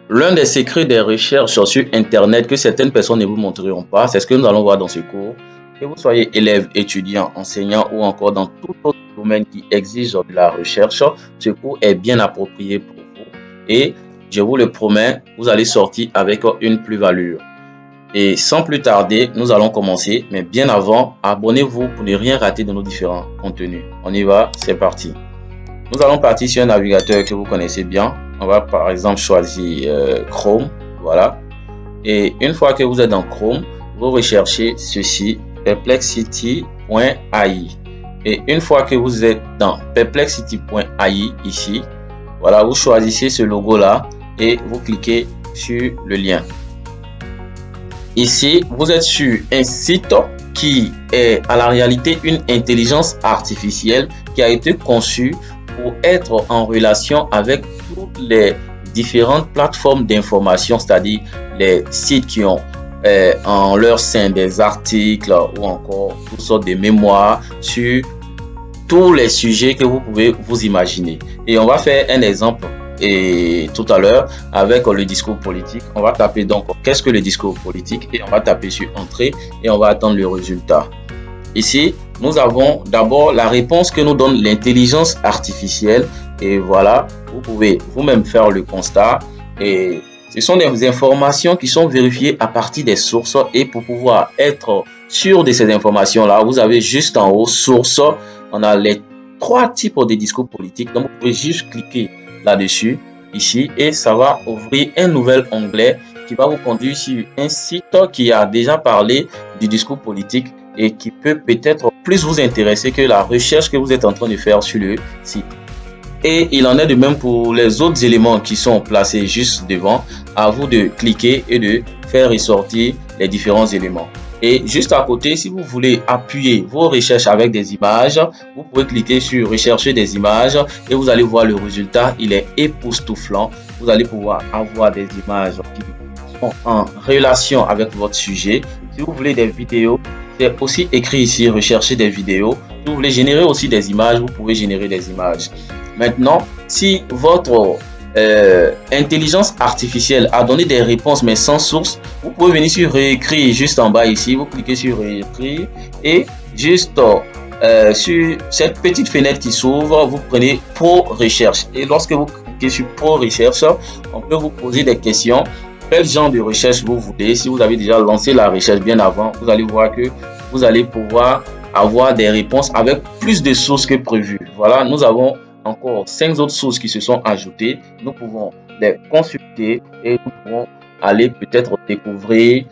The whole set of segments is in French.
L'un des secrets des recherches sur Internet que certaines personnes ne vous montreront pas, c'est ce que nous allons voir dans ce cours. Que vous soyez élève, étudiant, enseignant ou encore dans tout autre domaine qui exige de la recherche, ce cours est bien approprié pour vous. Et je vous le promets, vous allez sortir avec une plus-value. Et sans plus tarder, nous allons commencer. Mais bien avant, abonnez-vous pour ne rien rater de nos différents contenus. On y va, c'est parti. Nous allons partir sur un navigateur que vous connaissez bien. On va par exemple choisir Chrome. Voilà. Et une fois que vous êtes dans Chrome, vous recherchez ceci, perplexity.ai. Et une fois que vous êtes dans perplexity.ai ici, voilà, vous choisissez ce logo-là et vous cliquez sur le lien. Ici, vous êtes sur un site qui est à la réalité une intelligence artificielle qui a été conçue pour être en relation avec toutes les différentes plateformes d'information, c'est-à-dire les sites qui ont en leur sein des articles ou encore toutes sortes de mémoires sur tous les sujets que vous pouvez vous imaginer. Et on va faire un exemple tout à l'heure avec le discours politique. On va taper donc qu'est-ce que le discours politique et on va taper sur entrée et on va attendre le résultat. Ici, nous avons d'abord la réponse que nous donne l'intelligence artificielle et voilà, vous pouvez vous-même faire le constat et ce sont des informations qui sont vérifiées à partir des sources et pour pouvoir être sûr de ces informations-là, vous avez juste en haut source, on a les 3 types de discours politiques. Donc, vous pouvez juste cliquer là-dessus, ici, et ça va ouvrir un nouvel onglet qui va vous conduire sur un site qui a déjà parlé du discours politique et qui peut peut-être plus vous intéresser que la recherche que vous êtes en train de faire sur le site. Et il en est de même pour les autres éléments qui sont placés juste devant. À vous de cliquer et de faire ressortir les différents éléments. Et juste à côté, si vous voulez appuyer vos recherches avec des images, vous pouvez cliquer sur rechercher des images et vous allez voir le résultat. Il est époustouflant. Vous allez pouvoir avoir des images qui sont en relation avec votre sujet. Si vous voulez des vidéos, c'est aussi écrit ici rechercher des vidéos. Si vous voulez générer aussi des images, vous pouvez générer des images. Maintenant, si votre intelligence artificielle a donné des réponses mais sans source, vous pouvez venir sur réécrire juste en bas ici, vous cliquez sur réécrire et juste sur cette petite fenêtre qui s'ouvre, vous prenez Pro Recherche et lorsque vous cliquez sur Pro Recherche, on peut vous poser des questions. Quel genre de recherche vous voulez? Si vous avez déjà lancé la recherche bien avant, vous allez voir que vous allez pouvoir avoir des réponses avec plus de sources que prévu. Voilà, nous avons encore 5 autres sources qui se sont ajoutées. Nous pouvons les consulter et nous pouvons aller peut-être découvrir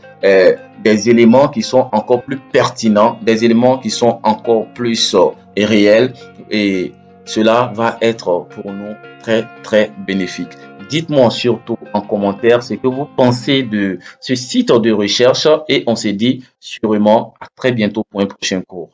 des éléments qui sont encore plus pertinents, des éléments qui sont encore plus réels et cela va être pour nous très très bénéfique. Dites-moi surtout en commentaire ce que vous pensez de ce site de recherche et on se dit sûrement à très bientôt pour un prochain cours.